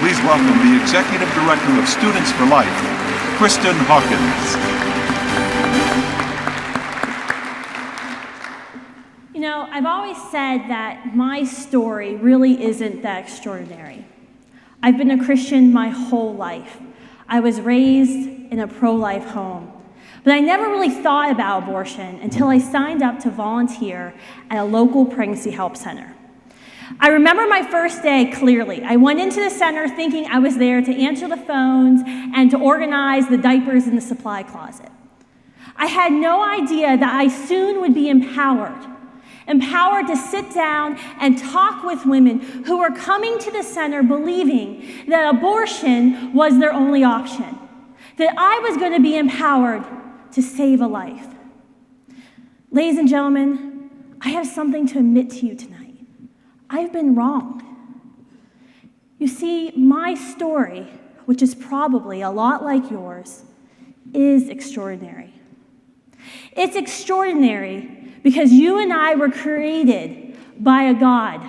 Please welcome the Executive Director of Students for Life, Kristan Hawkins. You know, I've always said that my story really isn't that extraordinary. I've been a Christian my whole life. I was raised in a pro-life home. But I never really thought about abortion until I signed up to volunteer at a local pregnancy help center. I remember my first day clearly. I went into the center thinking I was there to answer the phones and to organize the diapers in the supply closet. I had no idea that I soon would be empowered to sit down and talk with women who were coming to the center believing that abortion was their only option, that I was going to be empowered to save a life. Ladies and gentlemen, I have something to admit to you tonight. I've been wrong. You see, my story, which is probably a lot like yours, is extraordinary. It's extraordinary because you and I were created by a God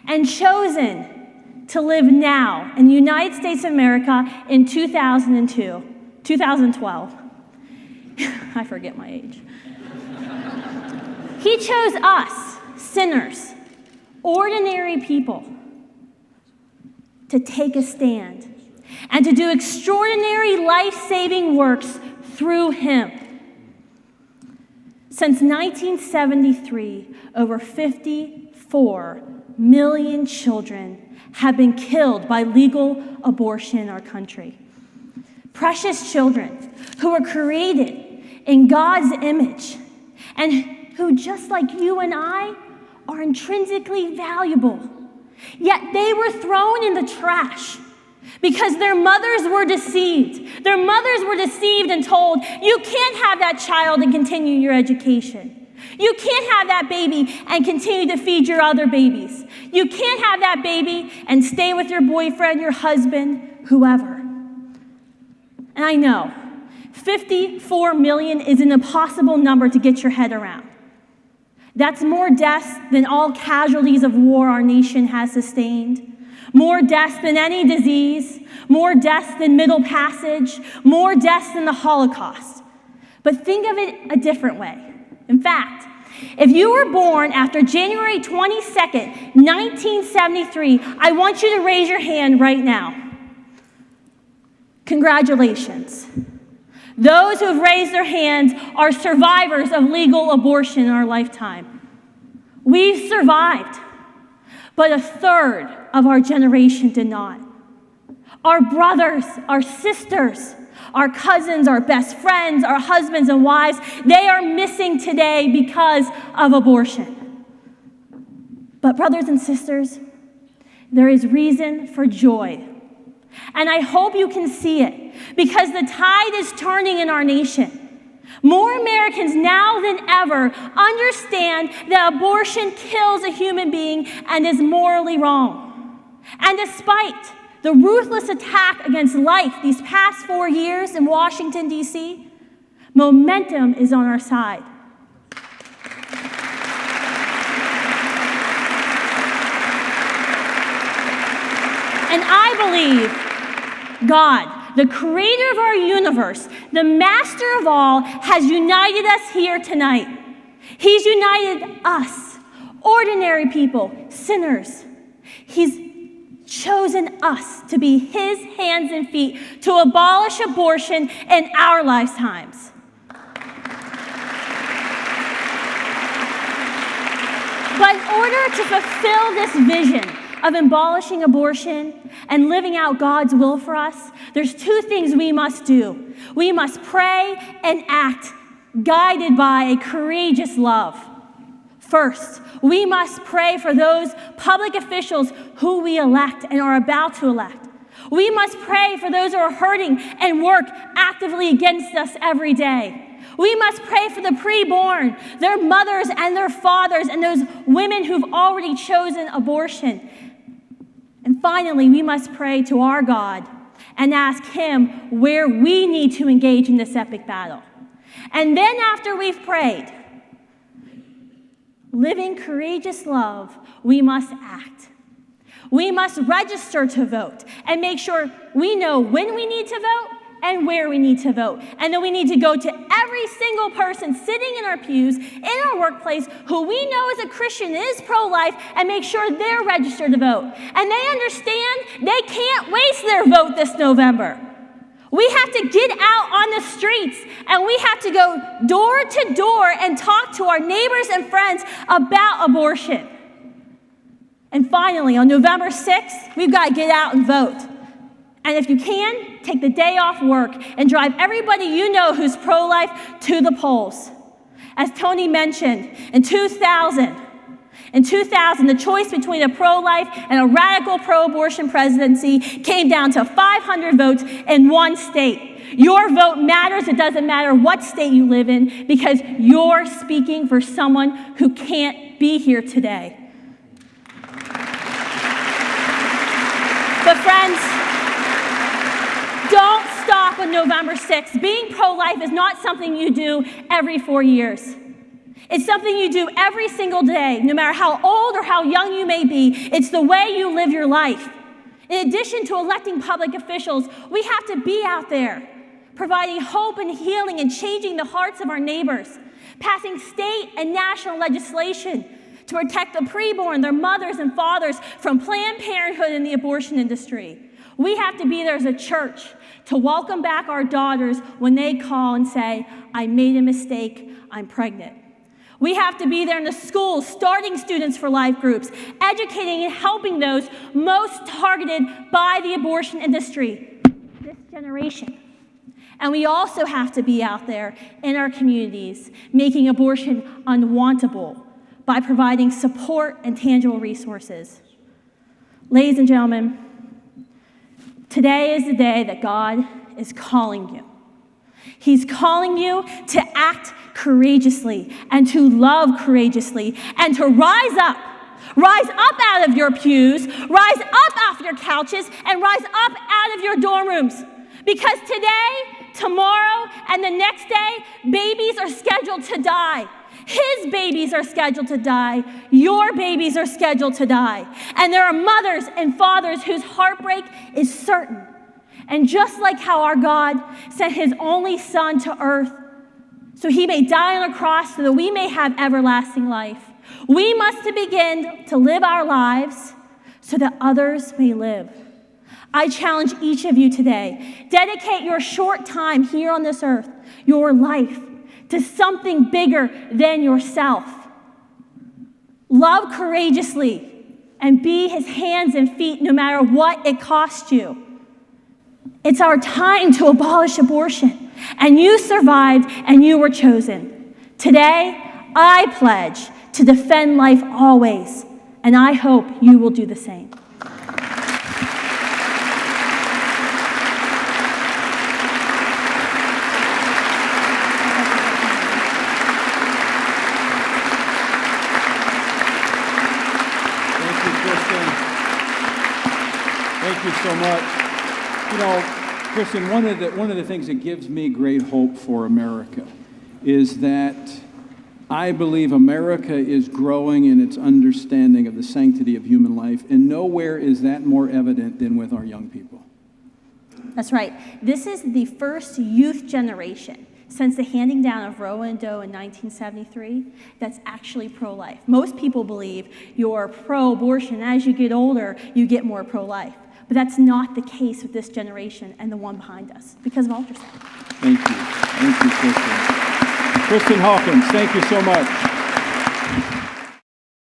and chosen to live now in the United States of America in 2012. I forget my age. He chose us, sinners, ordinary people, to take a stand and to do extraordinary life-saving works through him. Since 1973, over 54 million children have been killed by legal abortion in our country. Precious children who were created in God's image and who, just like you and I, are intrinsically valuable. Yet they were thrown in the trash because their mothers were deceived. Their mothers were deceived and told, you can't have that child and continue your education. You can't have that baby and continue to feed your other babies. You can't have that baby and stay with your boyfriend, your husband, whoever. And I know, 54 million is an impossible number to get your head around. That's more deaths than all casualties of war our nation has sustained, more deaths than any disease, more deaths than Middle Passage, more deaths than the Holocaust. But think of it a different way. In fact, if you were born after January 22nd, 1973, I want you to raise your hand right now. Congratulations. Those who have raised their hands are survivors of legal abortion in our lifetime. We've survived, but a third of our generation did not. Our brothers, our sisters, our cousins, our best friends, our husbands and wives, they are missing today because of abortion. But brothers and sisters, there is reason for joy. And I hope you can see it, because the tide is turning in our nation. More Americans now than ever understand that abortion kills a human being and is morally wrong. And despite the ruthless attack against life these past 4 years in Washington, D.C., momentum is on our side. And I believe God, the creator of our universe, the master of all, has united us here tonight. He's united us, ordinary people, sinners. He's chosen us to be his hands and feet to abolish abortion in our lifetimes. But in order to fulfill this vision of abolishing abortion and living out God's will for us, there's two things we must do. We must pray and act guided by a courageous love. First, we must pray for those public officials who we elect and are about to elect. We must pray for those who are hurting and work actively against us every day. We must pray for the preborn, their mothers and their fathers, and those women who've already chosen abortion. And finally, we must pray to our God and ask him where we need to engage in this epic battle. And then after we've prayed, living courageous love, we must act. We must register to vote and make sure we know when we need to vote and where we need to vote. And then we need to go to every single person sitting in our pews, in our workplace, who we know as a Christian is pro-life, and make sure they're registered to vote. And they understand they can't waste their vote this November. We have to get out on the streets, and we have to go door to door and talk to our neighbors and friends about abortion. And finally, on November 6th, we've got to get out and vote. And if you can, take the day off work and drive everybody you know who's pro-life to the polls. As Tony mentioned, in 2000, the choice between a pro-life and a radical pro-abortion presidency came down to 500 votes in one state. Your vote matters. It doesn't matter what state you live in, because you're speaking for someone who can't be here today. But friends, don't stop on November 6th. Being pro-life is not something you do every 4 years. It's something you do every single day, no matter how old or how young you may be. It's the way you live your life. In addition to electing public officials, we have to be out there, providing hope and healing and changing the hearts of our neighbors, passing state and national legislation to protect the preborn, their mothers and fathers, from Planned Parenthood and the abortion industry. We have to be there as a church to welcome back our daughters when they call and say, I made a mistake, I'm pregnant. We have to be there in the schools, starting Students for Life groups, educating and helping those most targeted by the abortion industry, this generation. And we also have to be out there in our communities, making abortion unwantable by providing support and tangible resources. Ladies and gentlemen, today is the day that God is calling you. He's calling you to act courageously and to love courageously and to rise up out of your pews, rise up off your couches, and rise up out of your dorm rooms. Because today, tomorrow, and the next day, babies are scheduled to die. His babies are scheduled to die. Your babies are scheduled to die. And there are mothers and fathers whose heartbreak is certain. And just like how our God sent his only Son to earth so he may die on a cross so that we may have everlasting life, we must begin to live our lives so that others may live. I challenge each of you today, dedicate your short time here on this earth, your life, to something bigger than yourself. Love courageously and be his hands and feet no matter what it costs you. It's our time to abolish abortion, and you survived and you were chosen. Today, I pledge to defend life always, and I hope you will do the same. Thank you so much. You know, Kristan, one of the things that gives me great hope for America is that I believe America is growing in its understanding of the sanctity of human life, and nowhere is that more evident than with our young people. That's right. This is the first youth generation since the handing down of Roe and Doe in 1973 that's actually pro-life. Most people believe you're pro-abortion. As you get older, you get more pro-life. But that's not the case with this generation and the one behind us because of ultrasound. Thank you. Thank you, Kristan. Kristan Hawkins, thank you so much.